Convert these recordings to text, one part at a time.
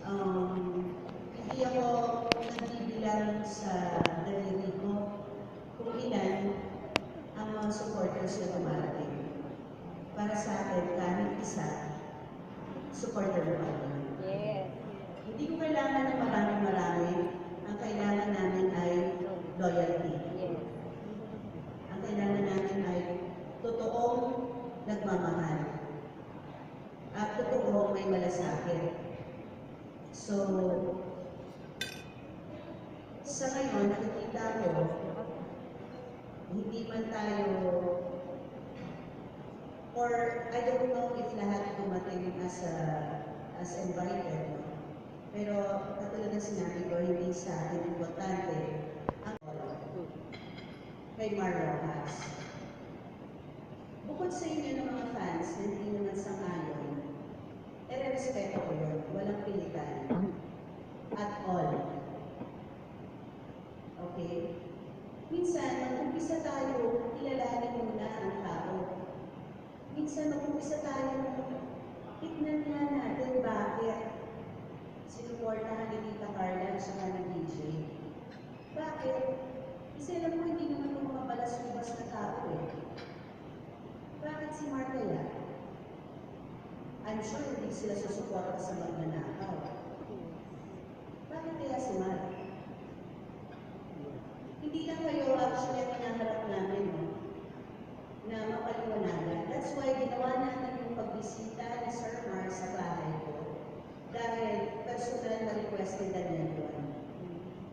Hindi ako nagbibilang sa daliri ko kung ilan ang mga supporters na dumarating. Para sa akin, kahit isa, supporter mo pa rin. Yes. Hindi ko kailangan ng marami-marami. Ang kailangan namin ay loyalty. Yes. Ang kailangan namin ay totoong nagmamahal. At totoong may malasakit. So, sa ngayon, nakikita ko, hindi man tayo, or I don't know if lahat dumating as invited, no? Pero katulad ng sinabi ko, hindi sa akin importante ang kay Marrojas. Bukod sa inyo ng mga fans na hindi naman sang-ayon, respeto ko yun, walang pilitan. At all. Okay? Minsan, mag-umpisa tayo, kilalanin muna ang tao. Minsan, mag-umpisa tayo, tignan nga natin bakit sinuportahan ni Tita Carla at saka ni DJ. Bakit? Kasi alam ko, hindi naman yung mga balas-ubas na tao eh. Bakit si Martella? I'm sure hindi sila susuporta sa magnanakaw. Bakit kaya si Mar? Hindi lang kayo actually ang hinaharap namin, no? Na mapaliwanagan. That's why ginawa natin yung pagbisita ni Sir Mar sa bahay ko. Dahil personal na requested na niya yun.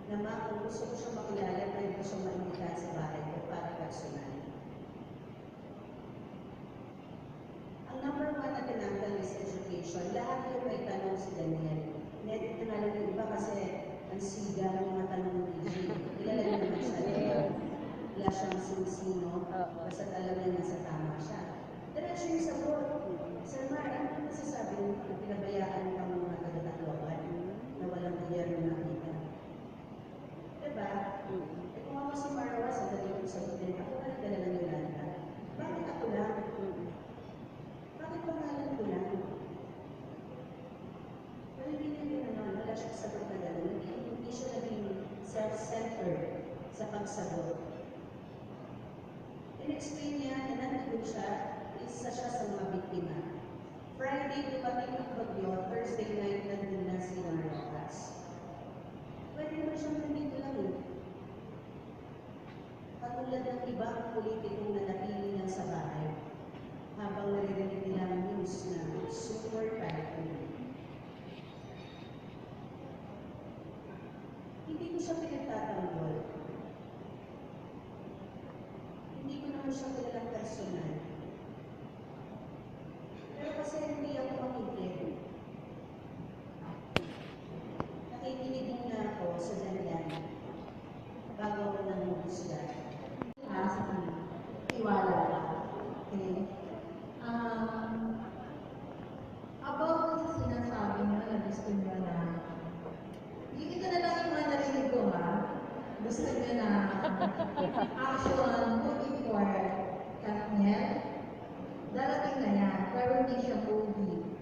Na kung gusto ko siya makilala, pwede ko siya maimbita sa bahay ko para personal. Ang number one na tinanggal is education. Lahat yung may tanong si Daniel. Net na nga lang yung iba kasi ang siga ng mga tanong ng DJ. Kilala niyo naman siya. Wala siyang sino-sino. Basta alam niya nasa tama siya. Diretso yung sagot. Sir Mar, ano masasabi mo na pinabayaan ka mga taga-Tacloban na walang gobyerno nakita? Diba? Eh kung ako si Marwa, sa dali kong sagutin, ako na nagdala ng Yolanda. Bakit ako lang? Bakit pangalan ko lang? Pero hindi na yun wala siyang sagot na gano'n. Hindi siya naging self-centered sa pagsagot. In-explain niya na nandun siya, isa siya sa mga biktima. Friday, dumating ang bagyo, Thursday night, nandun na si Marrojas. Pwede naman siyang nandito lang yun. Katulad ng ibang politikong nanatili lang sa bahay habang naririnig nila ang news na super typhoon. Hindi ko siya pinagtatanggol. Hindi ko naman siya kilalang personal. Pero kasi hindi ako makikita. Nakikinig muna ako sa danyan bago ako nanguhusga. Sa kanya, tiwala ka. Okay? About sa sinasabi niyo na gusto niyo na, ito na lang yung mga narinig ko ha, gusto niyo na action moving for Katniel, darating na yan, pero hindi siya movie.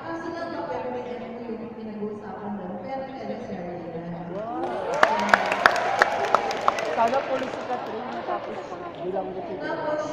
Kasi lang na pero may yung pinag-uusapan doon, pero teleserye na. Sana police si Catherine matapos bilang deputy. Tapos